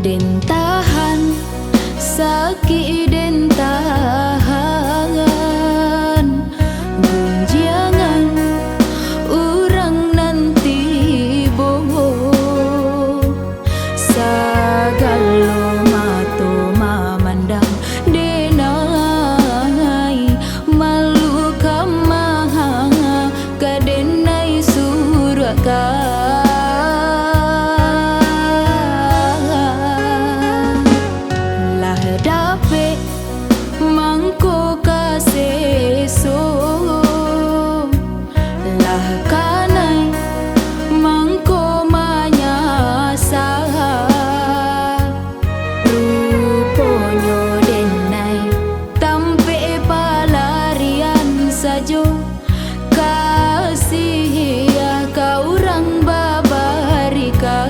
Den tahan sakit den tahan gunjangan urang nanti boho sagalo mato mamandang denai malu kamaha kadenai suraka mangko kaseso lah kanai mangko manyasa ruponyo denai tampe palarian sajo kasih ya kaurang babarika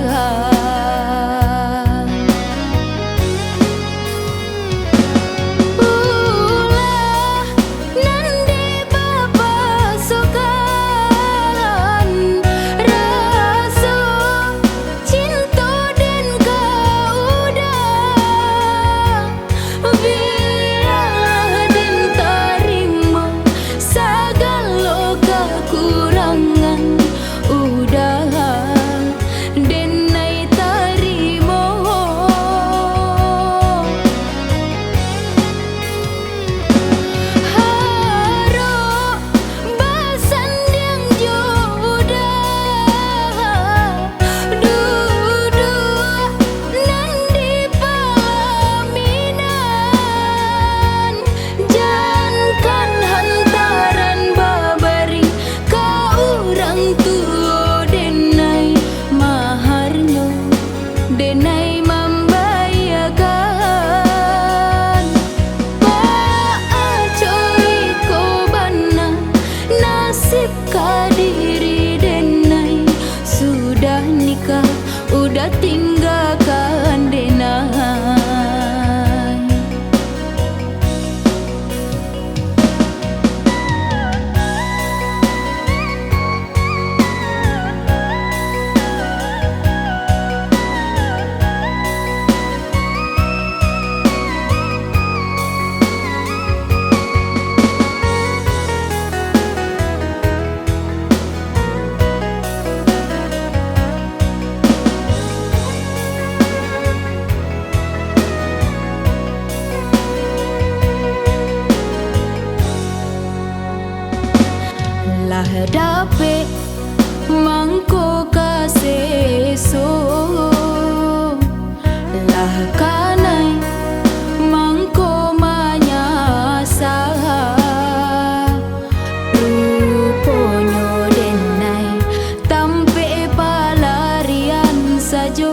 denai membahayakan paacoi ko bana nasib kadiri denai sudah nikah udah tinggalkan denai. Lah dape mangko kaseso lah kanai mangko manyasa ruponyo denai tampe palarian sajo